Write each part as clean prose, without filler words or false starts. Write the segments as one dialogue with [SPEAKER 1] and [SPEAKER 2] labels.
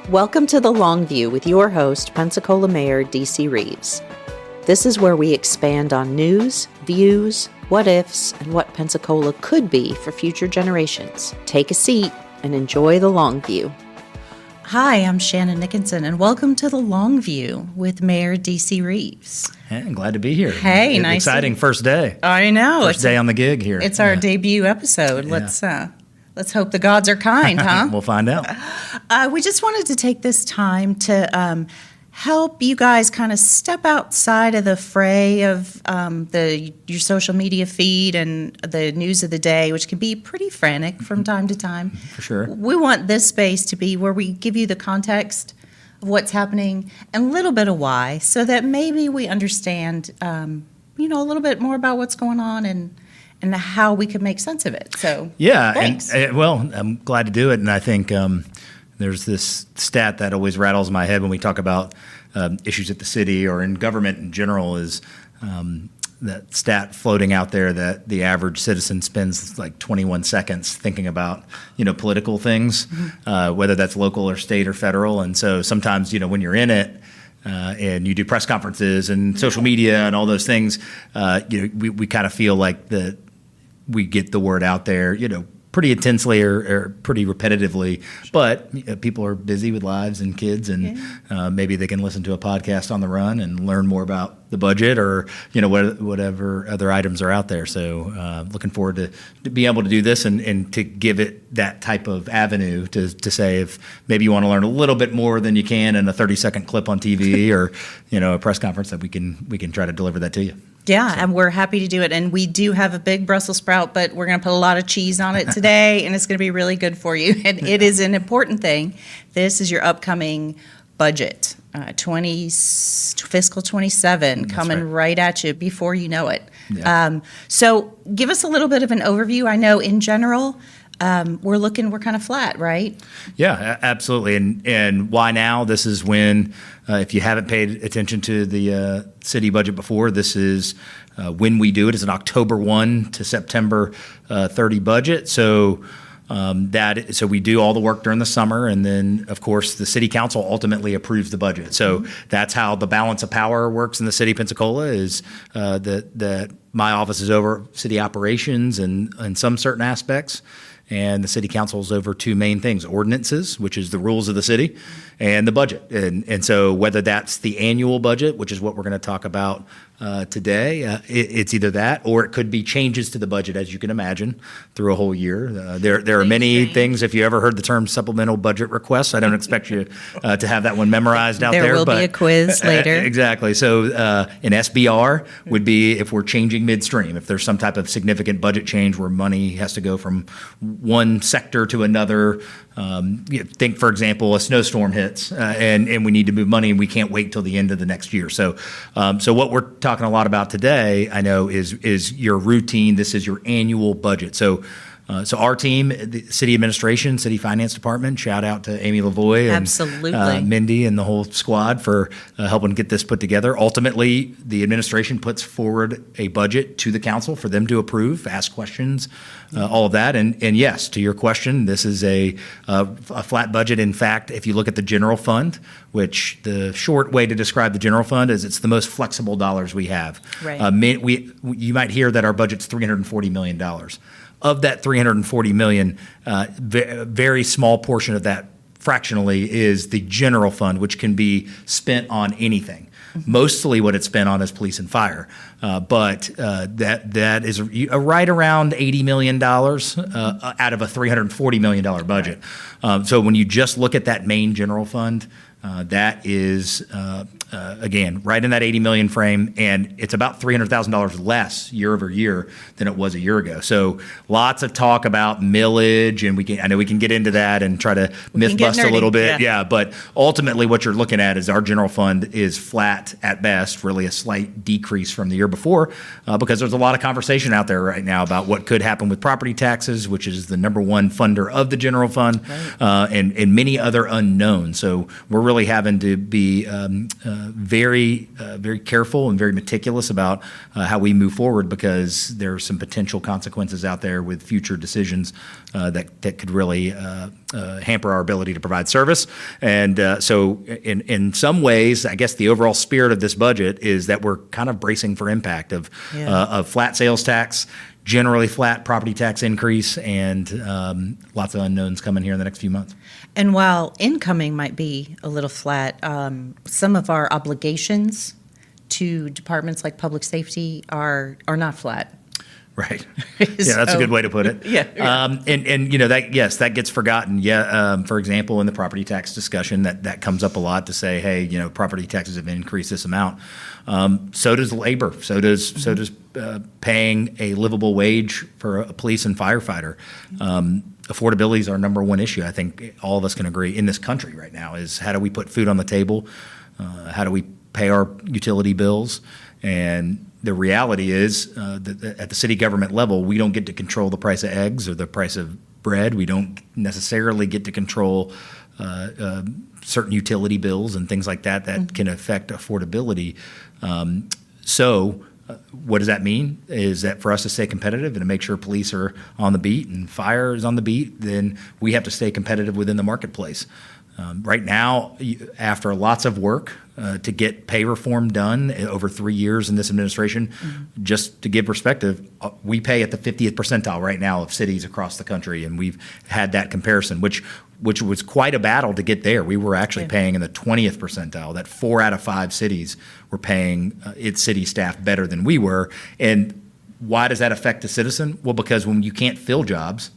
[SPEAKER 1] Welcome to The Long View with your host, Pensacola Mayor D.C. Reeves. This is where we expand on news, views, what-ifs, and what Pensacola could be for future generations. Take a seat and enjoy The Long View. Hi, I'm Shannon Nickinson, and welcome to The Long View with Mayor D.C. Reeves.
[SPEAKER 2] Hey, I'm glad to be here.
[SPEAKER 1] Hey, nice.
[SPEAKER 2] Exciting first day.
[SPEAKER 1] I know.
[SPEAKER 2] First day on the gig here.
[SPEAKER 1] It's our debut episode.
[SPEAKER 2] Yeah.
[SPEAKER 1] Let's hope the gods are kind, huh?
[SPEAKER 2] We'll find out.
[SPEAKER 1] We just wanted to take this time to help you guys kind of step outside of the fray of your social media feed and the news of the day, which can be pretty frantic from time to time.
[SPEAKER 2] For sure.
[SPEAKER 1] We want this space to be where we give you the context of what's happening and a little bit of why, so that maybe we understand, a little bit more about what's going on and how we could make sense of it. So
[SPEAKER 2] yeah,
[SPEAKER 1] thanks.
[SPEAKER 2] Well, I'm glad to do it, and I think there's this stat that always rattles my head when we talk about issues at the city or in government in general is that stat floating out there that the average citizen spends like 21 seconds thinking about, political things, whether that's local or state or federal. And so sometimes, when you're in it, and you do press conferences and social media and all those things, we kind of feel like that we get the word out there, pretty intensely or pretty repetitively, but people are busy with lives and kids, and maybe they can listen to a podcast on the run and learn more about the budget or whatever other items are out there. So looking forward to being able to do this and to give it that type of avenue to say if maybe you want to learn a little bit more than you can in a 30-second clip on TV or a press conference, that we can try to deliver that to you.
[SPEAKER 1] Yeah, and we're happy to do it. And we do have a big Brussels sprout, but we're going to put a lot of cheese on it today, and it's going to be really good for you. And it is an important thing. This is your upcoming budget, fiscal 27, coming right at you before you know it. Yeah. So give us a little bit of an overview. I know in general, we're kind of flat, right?
[SPEAKER 2] Yeah, absolutely. And why now? This is when, if you haven't paid attention to the city budget before, this is when we do it. It's an October 1 to September 30 budget. So so we do all the work during the summer, and then, of course, the city council ultimately approves the budget. So that's how the balance of power works in the city of Pensacola, is that my office is over city operations and some certain aspects, and the city council is over two main things: ordinances, which is the rules of the city, and the budget. And so whether that's the annual budget, which is what we're going to talk about today, it's either that or it could be changes to the budget, as you can imagine, through a whole year. There are many things. If you ever heard the term supplemental budget requests, I don't expect you to have that one memorized out there.
[SPEAKER 1] There will be a quiz later.
[SPEAKER 2] Exactly. So an SBR would be if we're changing midstream, if there's some type of significant budget change where money has to go from one sector to another. Think, for example, a snowstorm hits and we need to move money and we can't wait till the end of the next year. So what we're talking a lot about today, I know, is your routine. This is your annual budget. So our team, the city administration, city finance department, shout out to Amy Lavoie and Mindy and the whole squad for helping get this put together. Ultimately, the administration puts forward a budget to the council for them to approve, ask questions, all of that. And yes, to your question, this is a flat budget. In fact, if you look at the general fund, which the short way to describe the general fund is it's the most flexible dollars we have. Right. You might hear that our budget's $340 million. Of that $340 million, very small portion of that fractionally is the general fund, which can be spent on anything. Mostly what it's spent on is police and fire, but that is right around $80 million out of a $340 million budget. So when you just look at that main general fund, that is, again, right in that $80 million frame, and it's about $300,000 less year over year than it was a year ago. So lots of talk about millage, and I know we can get into that and try to myth bust a little bit. Yeah, but ultimately what you're looking at is our general fund is flat at best, really a slight decrease from the year before, because there's a lot of conversation out there right now about what could happen with property taxes, which is the number one funder of the general fund, and many other unknowns. So we're really really having to be very careful and very meticulous about how we move forward, because there are some potential consequences out there with future decisions that could really hamper our ability to provide service. And so in some ways, I guess the overall spirit of this budget is that we're kind of bracing for impact of flat sales tax, generally flat property tax increase, and lots of unknowns coming here in the next few months.
[SPEAKER 1] And while incoming might be a little flat, some of our obligations to departments like public safety are not flat.
[SPEAKER 2] Right. Yeah, that's a good way to put it.
[SPEAKER 1] Yeah.
[SPEAKER 2] And you know, that, yes, that gets forgotten. Yeah. For example, in the property tax discussion, that comes up a lot to say, hey, you know, property taxes have increased this amount. So does labor. So does paying a livable wage for a police and firefighter. Affordability is our number one issue. I think all of us can agree in this country right now is, how do we put food on the table? How do we pay our utility bills? And the reality is that at the city government level, we don't get to control the price of eggs or the price of bread. We don't necessarily get to control certain utility bills and things like that can affect affordability. So what does that mean? Is that for us to stay competitive and to make sure police are on the beat and fire is on the beat, then we have to stay competitive within the marketplace. Right now, after lots of work to get pay reform done over 3 years in this administration, just to give perspective, we pay at the 50th percentile right now of cities across the country, and we've had that comparison, which was quite a battle to get there. We were actually paying in the 20th percentile, that 4 out of 5 cities were paying its city staff better than we were. And why does that affect the citizen? Well, because when you can't fill jobs,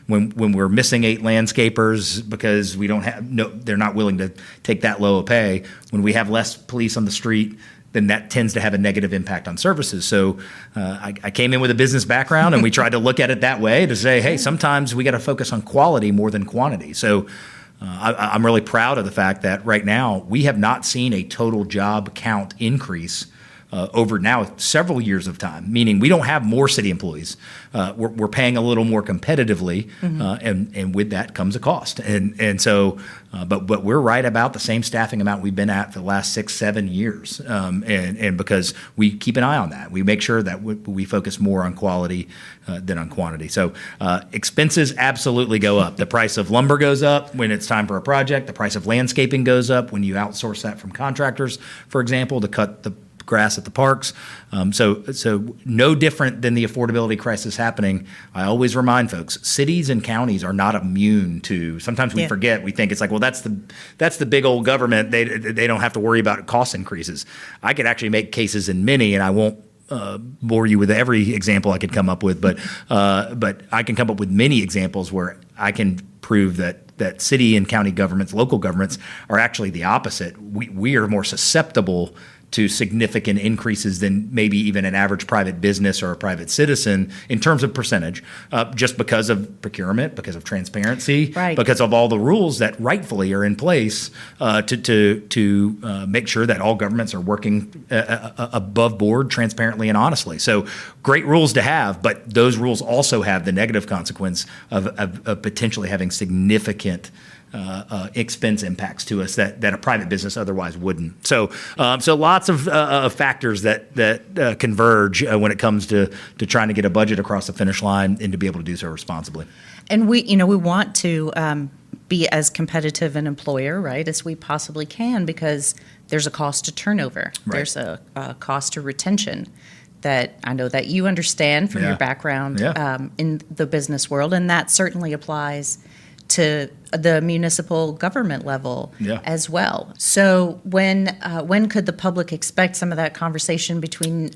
[SPEAKER 2] when we're missing 8 landscapers because we don't have they're not willing to take that low of pay, when we have less police on the street, then that tends to have a negative impact on services. So I came in with a business background, and we tried to look at it that way to say, hey, sometimes we got to focus on quality more than quantity. So I'm really proud of the fact that right now we have not seen a total job count increase over now several years of time, meaning we don't have more city employees. We're paying a little more competitively, and with that comes a cost. And so, but we're right about the same staffing amount we've been at for the last 6-7 years, and because we keep an eye on that, we make sure that we focus more on quality than on quantity. So expenses absolutely go up. The price of lumber goes up when it's time for a project. The price of landscaping goes up when you outsource that from contractors, for example, to cut the grass at the parks. So no different than the affordability crisis happening. I always remind folks, cities and counties are not immune to, sometimes we forget, we think it's like, well, that's the big old government. They don't have to worry about cost increases. I could actually make cases in many, and I won't bore you with every example I could come up with, but I can come up with many examples where I can prove that city and county governments, local governments, are actually the opposite. We are more susceptible to significant increases than maybe even an average private business or a private citizen in terms of percentage, just because of procurement, because of transparency, because of all the rules that rightfully are in place to make sure that all governments are working above board, transparently and honestly. So great rules to have, but those rules also have the negative consequence of potentially having significant expense impacts to us that a private business otherwise wouldn't. So lots of factors that converge when it comes to trying to get a budget across the finish line and to be able to do so responsibly. And
[SPEAKER 1] we want to be as competitive an employer, right, as we possibly can, because there's a cost to turnover. Right. There's a cost to retention that I know that you understand from your background in the business world, and that certainly applies to the municipal government level as well. So when could the public expect some of that conversation between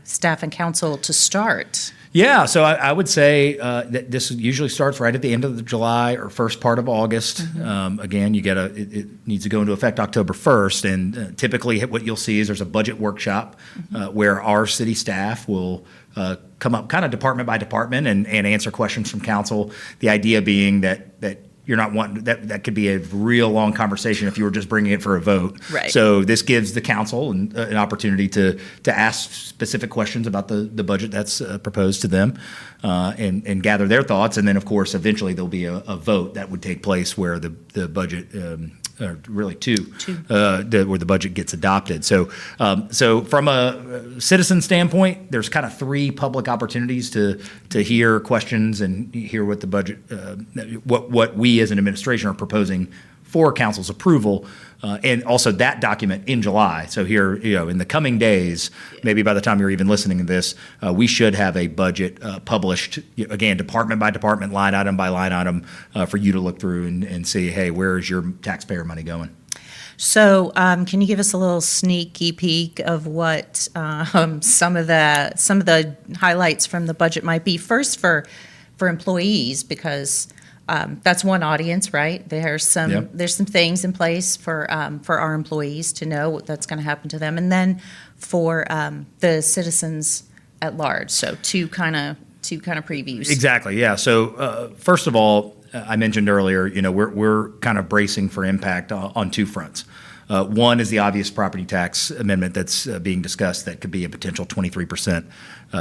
[SPEAKER 1] staff and council to start? Yeah, so I would say that this usually starts right at the end of July or first part of August. Again, it needs to go into effect October 1st, and typically what you'll see is there's a budget workshop where our city staff will come up kind of department by department and answer questions from council. The idea being that you're not wanting that could be a real long conversation if you were just bringing it for a vote. Right. So this gives the council an opportunity to ask specific questions about the budget that's proposed to them and gather their thoughts. And then, of course, eventually there'll be a vote that would take place where the budget
[SPEAKER 2] really two, where the budget gets adopted. So, so from a citizen standpoint, there's kind of three public opportunities to hear questions and hear what the budget, what we as an administration are proposing for council's approval. And also that document in July. So here, in the coming days, maybe by the time you're even listening to this, we should have a budget published, again, department by department, line item by line item, for you to look through and see, hey, where is your taxpayer money going?
[SPEAKER 1] So, can you give us a little sneaky peek of what some of the highlights from the budget might be? First, for employees, because that's one audience, right? There's some things in place for our employees to know that's going to happen to them, and then for the citizens at large. So two kind of previews.
[SPEAKER 2] Exactly. Yeah. So first of all, I mentioned earlier, we're kind of bracing for impact on two fronts. One is the obvious property tax amendment that's being discussed that could be a potential 23%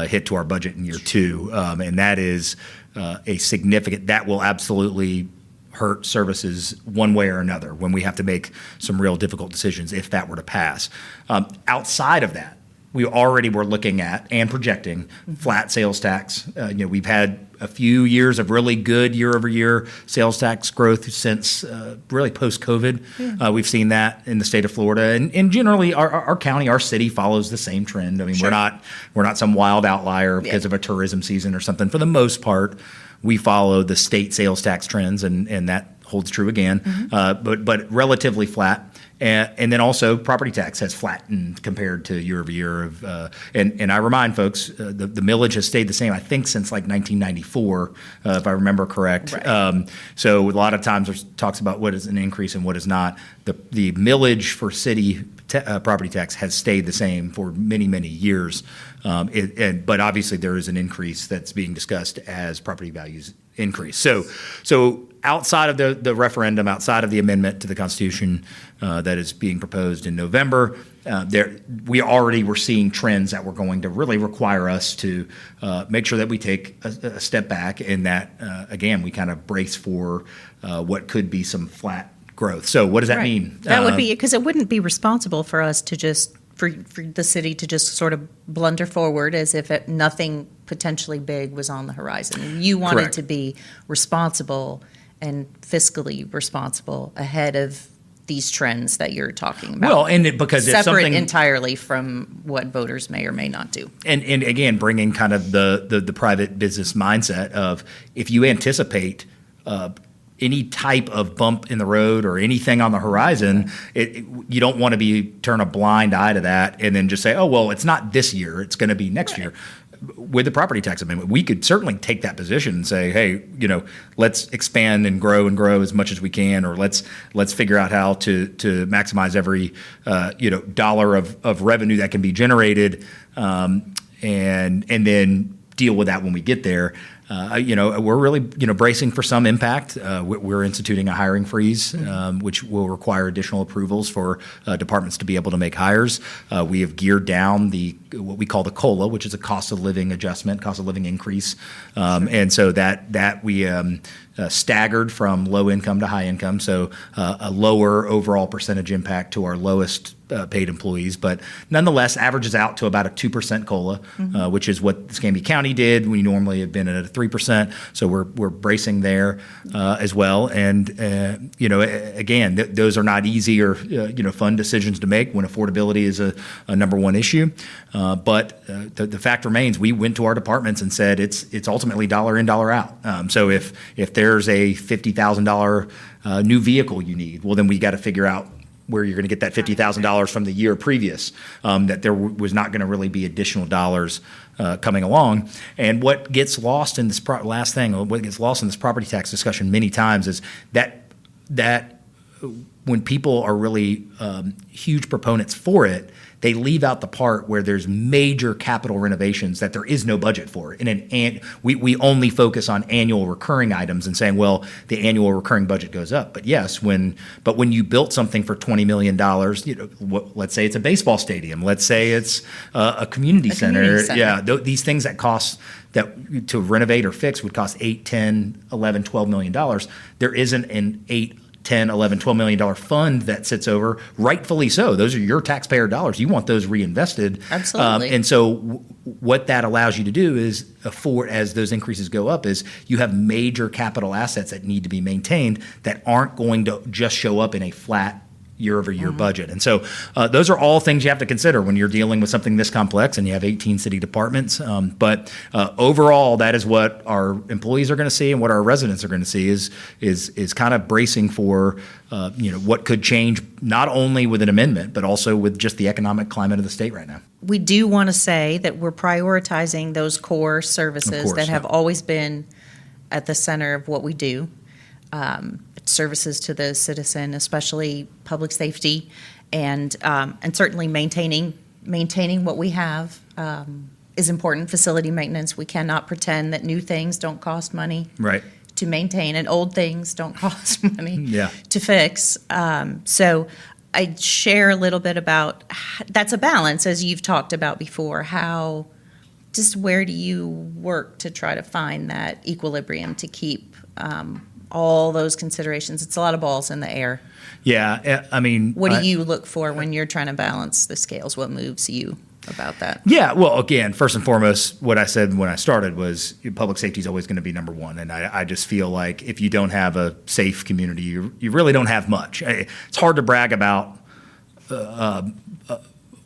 [SPEAKER 2] hit to our budget in year two, and that is a significant, that will absolutely hurt services one way or another when we have to make some real difficult decisions if that were to pass. Outside of that, we already were looking at and projecting flat sales tax. We've had a few years of really good year-over-year sales tax growth since really post-COVID. We've seen that in the state of Florida, and generally our county, our city follows the same trend. I mean,
[SPEAKER 1] Sure.
[SPEAKER 2] we're not some wild outlier because of a tourism season or something. For the most part, we follow the state sales tax trends, and that holds true again. But relatively flat. And then also property tax has flattened compared to year over year. And I remind folks, the millage has stayed the same, I think, since like 1994, if I remember correct.
[SPEAKER 1] Right.
[SPEAKER 2] So a lot of times there's talks about what is an increase and what is not. The millage for city property tax has stayed the same for many, many years. But obviously there is an increase that's being discussed as property values increase. So outside of the referendum, outside of the amendment to the Constitution that is being proposed in November, we already were seeing trends that were going to really require us to make sure that we take a step back and that, again, we kind of brace for what could be some flat growth. So what does that mean?
[SPEAKER 1] That would be, because it wouldn't be responsible for us to just, for the city to just sort of blunder forward as if nothing potentially big was on the horizon. You wanted
[SPEAKER 2] Correct.
[SPEAKER 1] to be responsible and fiscally responsible ahead of these trends that you're talking about.
[SPEAKER 2] Well, and because if
[SPEAKER 1] separate
[SPEAKER 2] something
[SPEAKER 1] entirely from what voters may or may not do.
[SPEAKER 2] And again, bringing kind of the private business mindset of if you anticipate any type of bump in the road or anything on the horizon, you don't want to turn a blind eye to that and then just say, oh, well, it's not this year, it's going to be next year. With the property tax amendment, we could certainly take that position and say, hey, let's expand and grow as much as we can, or let's figure out how to maximize every dollar of revenue that can be generated, and then deal with that when we get there. We're really bracing for some impact. We're instituting a hiring freeze, which will require additional approvals for departments to be able to make hires. We have geared down what we call the COLA, which is a cost of living adjustment, cost of living increase, and so that we staggered from low income to high income, so a lower overall percentage impact to our lowest paid employees, but nonetheless averages out to about a 2% COLA, which is what Escambia County did. We normally have been at a 3%, so we're bracing there as well. And again, those are not easy or fun decisions to make when affordability is a number one issue. But the fact remains, we went to our departments and said it's ultimately dollar in, dollar out. So if there's a $50,000 new vehicle you need, well, then we got to figure out where you're going to get that $50,000 from the year previous, that there was not going to really be additional dollars coming along. And what gets lost in this what gets lost in this property tax discussion many times is that when people are really huge proponents for it, they leave out the part where there's major capital renovations that there is no budget for. And we only focus on annual recurring items and saying, well, the annual recurring budget goes up. But yes, when you built something for $20 million, let's say it's a baseball stadium, let's say it's a community center. Yeah, these things that cost that to renovate or fix would cost $8, $10, $11, $12 million. There isn't an $8, $10, $11, $12 million fund that sits over, rightfully so. Those are your taxpayer dollars. You want those reinvested.
[SPEAKER 1] Absolutely.
[SPEAKER 2] And so what that allows you to do is as those increases go up, is you have major capital assets that need to be maintained that aren't going to just show up in a flat year-over-year budget. And so those are all things you have to consider when you're dealing with something this complex and you have 18 city departments. But overall, that is what our employees are going to see and what our residents are going to see is kind of bracing for what could change not only with an amendment, but also with just the economic climate of the state right now.
[SPEAKER 1] We do want to say that we're prioritizing those core services that have always been at the center of what we do. Services to the citizen, especially public safety, and certainly maintaining what we have is important. Facility maintenance. We cannot pretend that new things don't cost money to maintain, and old things don't cost money to fix. So I share a little bit about that's a balance, as you've talked about before. Where do you work to try to find that equilibrium to keep all those considerations? It's a lot of balls in the air.
[SPEAKER 2] Yeah, I mean,
[SPEAKER 1] what do you look for when you're trying to balance the scales? What moves you about that?
[SPEAKER 2] Yeah, well, again, first and foremost, what I said when I started was public safety is always going to be number one. And I just feel like if you don't have a safe community, you really don't have much. It's hard to brag about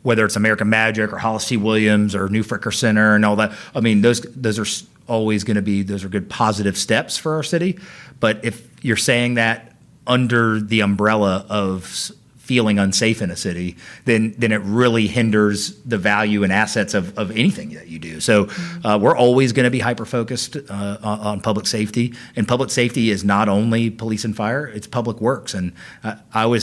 [SPEAKER 2] whether it's American Magic or Hollis T. Williams or New Fricker Center and all that. I mean, those are always going to be, those are good positive steps for our city. But if you're saying that under the umbrella of feeling unsafe in a city, then it really hinders the value and assets of anything that you do. So we're always going to be hyper-focused on public safety. And public safety is not only police and fire, it's public works. And I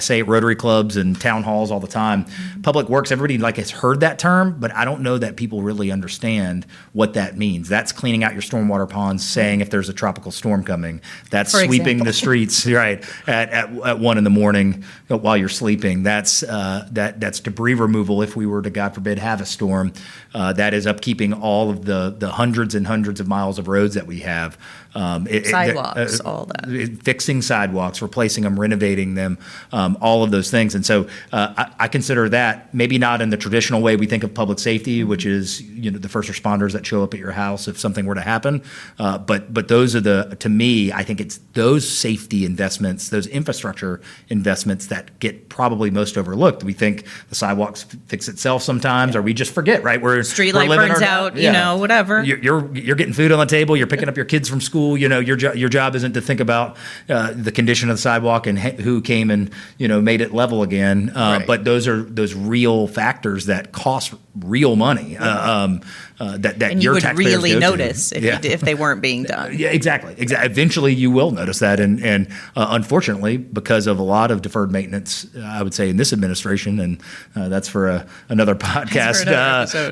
[SPEAKER 2] say at Rotary clubs and town halls all the time, public works, everybody has heard that term, but I don't know that people really understand what that means. That's cleaning out your stormwater ponds, saying if there's a tropical storm coming. That's sweeping the streets at 1 a.m. while you're sleeping. That's debris removal if we were to, God forbid, have a storm. That is upkeeping all of the hundreds and hundreds of miles of roads that we have.
[SPEAKER 1] Sidewalks, all that.
[SPEAKER 2] Fixing sidewalks, replacing them, renovating them, all of those things. And so I consider that maybe not in the traditional way we think of public safety, which is the first responders that show up at your house if something were to happen. But those are to me, I think it's those safety investments, those infrastructure investments that get probably most overlooked. We think the sidewalks fix itself sometimes, or we just forget, right?
[SPEAKER 1] Street light burns out, whatever.
[SPEAKER 2] You're getting food on the table. You're picking up your kids from school. Your job isn't to think about the condition of the sidewalk and who came and made it level again. But those are those real factors that cost real money. That
[SPEAKER 1] and
[SPEAKER 2] your
[SPEAKER 1] you would
[SPEAKER 2] taxpayers
[SPEAKER 1] really
[SPEAKER 2] go
[SPEAKER 1] notice
[SPEAKER 2] to.
[SPEAKER 1] if they weren't being done.
[SPEAKER 2] Yeah, exactly. Eventually, you will notice that, and unfortunately, because of a lot of deferred maintenance, I would say in this administration, and that's for another podcast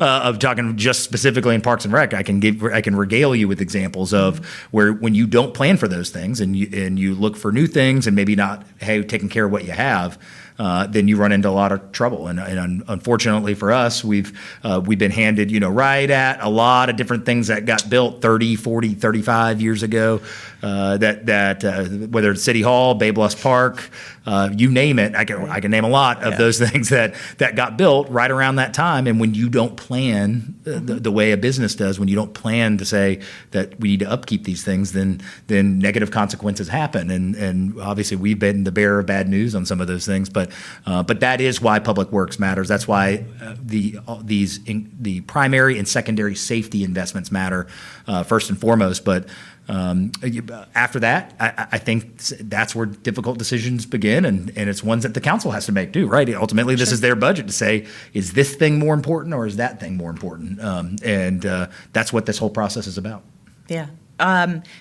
[SPEAKER 2] of talking just specifically in Parks and Rec. I can regale you with examples of where when you don't plan for those things and you look for new things and maybe not taking care of what you have. Then you run into a lot of trouble. And unfortunately for us, we've been handed, right at a lot of different things that got built 30, 40, 35 years ago, that whether it's City Hall, Bay Bluffs Park, you name it, I can name a lot of those things that got built right around that time. And when you don't plan the way a business does, when you don't plan to say that we need to upkeep these things, then negative consequences happen. And obviously we've been the bearer of bad news on some of those things, but that is why public works matters. That's why the primary and secondary safety investments matter first and foremost. But after that, I think that's where difficult decisions begin, and it's ones that the council has to make too, right? Ultimately, this is their budget to say, is this thing more important or is that thing more important? And that's what this whole process is about.
[SPEAKER 1] Yeah.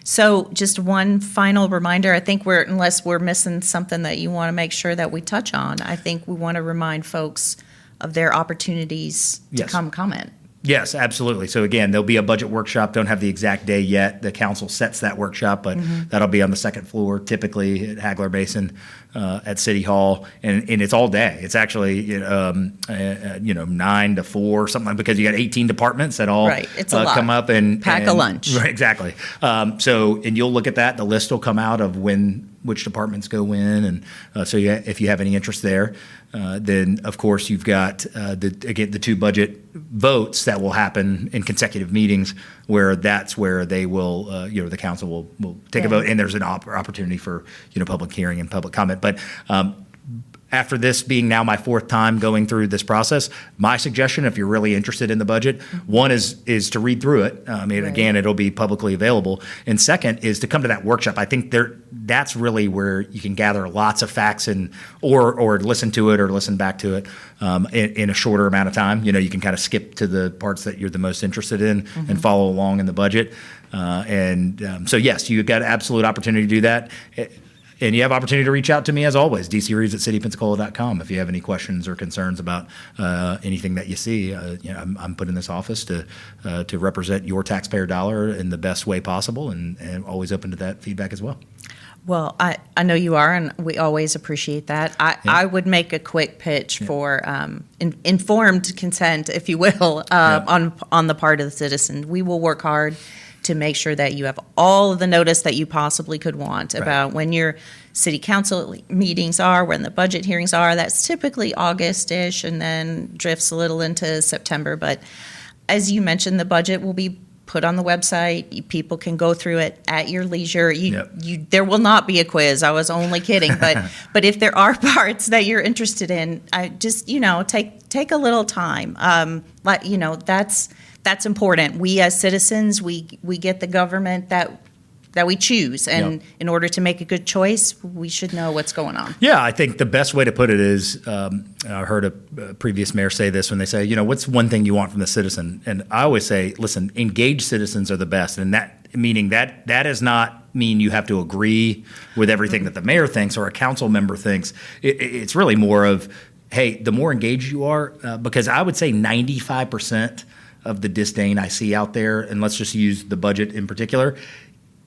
[SPEAKER 1] So just one final reminder, I think unless we're missing something that you want to make sure that we touch on, I think we want to remind folks of their opportunities to come comment.
[SPEAKER 2] Yes, absolutely. So again, there'll be a budget workshop. Don't have the exact day yet. The council sets that workshop, but that'll be on the second floor, typically at Hagler Basin at City Hall, and it's all day. It's actually 9 to 4, something, because you got 18 departments that all
[SPEAKER 1] it's a lot.
[SPEAKER 2] come up and
[SPEAKER 1] pack a lunch.
[SPEAKER 2] Right, exactly. And you'll look at that. The list will come out of when which departments go in, and so if you have any interest there, then of course you've got the two budget votes that will happen in consecutive meetings, where that's where they will the council will take a vote, and there's an opportunity for public hearing and public comment. But after this being now my fourth time going through this process, my suggestion, if you're really interested in the budget, one is to read through it. Again, it'll be publicly available. And second is to come to that workshop. I think that's really where you can gather lots of facts or listen to it or listen back to it in a shorter amount of time. You can kind of skip to the parts that you're the most interested in and follow along in the budget. So yes, you've got absolute opportunity to do that. And you have opportunity to reach out to me, as always, dcreeves@cityofpensacola.com, if you have any questions or concerns about anything that you see. I'm put in this office to represent your taxpayer dollar in the best way possible, and always open to that feedback as well.
[SPEAKER 1] Well, I know you are, and we always appreciate that. I would make a quick pitch for informed consent, if you will, on the part of the citizen. We will work hard to make sure that you have all of the notice that you possibly could want about when your city council meetings are, when the budget hearings are. That's typically August-ish, and then drifts a little into September. But as you mentioned, the budget will be put on the website. People can go through it at your leisure. There will not be a quiz. I was only kidding. But if there are parts that you're interested in, I just take a little time. That's important. We as citizens, we get the government that we choose, and in order to make a good choice, we should know what's going on.
[SPEAKER 2] Yeah, I think the best way to put it is, I heard a previous mayor say this when they say, what's one thing you want from the citizen? And I always say, listen, engaged citizens are the best, and that does not mean you have to agree with everything that the mayor thinks or a council member thinks. It's really more of, hey, the more engaged you are, because I would say 95% of the disdain I see out there, and let's just use the budget in particular,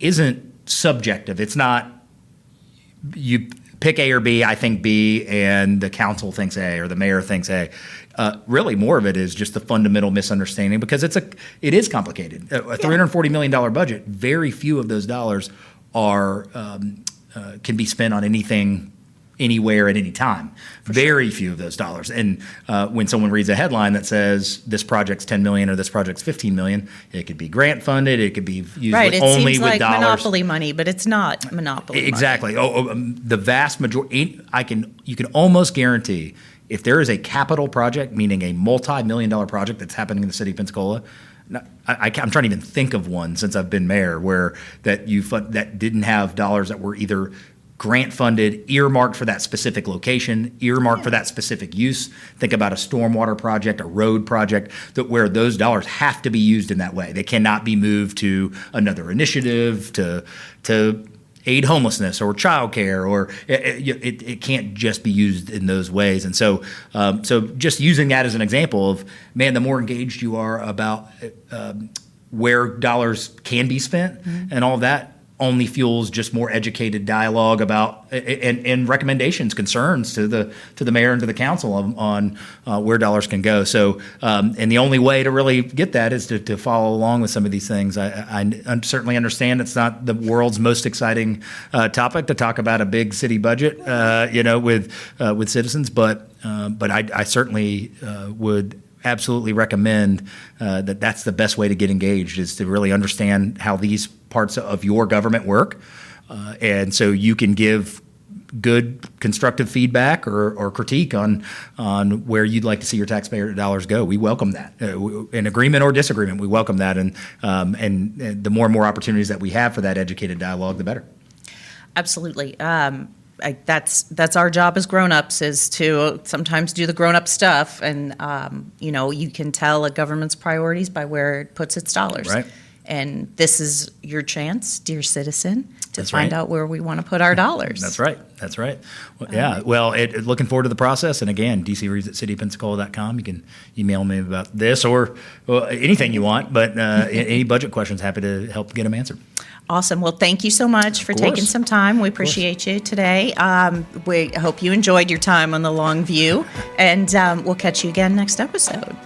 [SPEAKER 2] isn't subjective. It's not you pick A or B, I think B, and the council thinks A or the mayor thinks A. Really, more of it is just the fundamental misunderstanding, because it is complicated. A $340 million budget, very few of those dollars can be spent on anything, anywhere at any time. Very few of those dollars. And when someone reads a headline that says this project's $10 million or this project's $15 million, it could be grant funded. It could be used only with dollars.
[SPEAKER 1] Right. It seems like monopoly money, but it's not monopoly
[SPEAKER 2] exactly.
[SPEAKER 1] money.
[SPEAKER 2] The vast majority. You can almost guarantee, if there is a capital project, meaning a multi-million-dollar project that's happening in the city of Pensacola. I'm trying to even think of one since I've been mayor where that didn't have dollars that were either grant funded, earmarked for that specific location, earmarked for that specific use. Think about a stormwater project, a road project, where those dollars have to be used in that way. They cannot be moved to another initiative to aid homelessness or childcare, or it can't just be used in those ways. And so just using that as an example of, man, the more engaged you are about where dollars can be spent and all of that, only fuels just more educated dialogue about and recommendations, concerns to the mayor and to the council on where dollars can go. So, and the only way to really get that is to follow along with some of these things. I certainly understand it's not the world's most exciting topic to talk about a big city budget, with citizens, but I certainly would absolutely recommend that's the best way to get engaged, is to really understand how these parts of your government work, and so you can give good constructive feedback or critique on where you'd like to see your taxpayer dollars go. We welcome that, in agreement or disagreement. We welcome that, and the more and more opportunities that we have for that educated dialogue, the better.
[SPEAKER 1] Absolutely. That's our job as grown-ups, is to sometimes do the grown-up stuff, and you can tell a government's priorities by where it puts its dollars.
[SPEAKER 2] Right.
[SPEAKER 1] And this is your chance, dear citizen, to find
[SPEAKER 2] right.
[SPEAKER 1] out where we want to put our dollars.
[SPEAKER 2] That's right. Well, yeah. Well, looking forward to the process. And again, dcreeves@cityofpensacola.com. You can email me about this or anything you want, but any budget questions, happy to help get them answered.
[SPEAKER 1] Awesome. Well, thank you so much for taking some time. We appreciate you today. We hope you enjoyed your time on the Long View, and we'll catch you again next episode.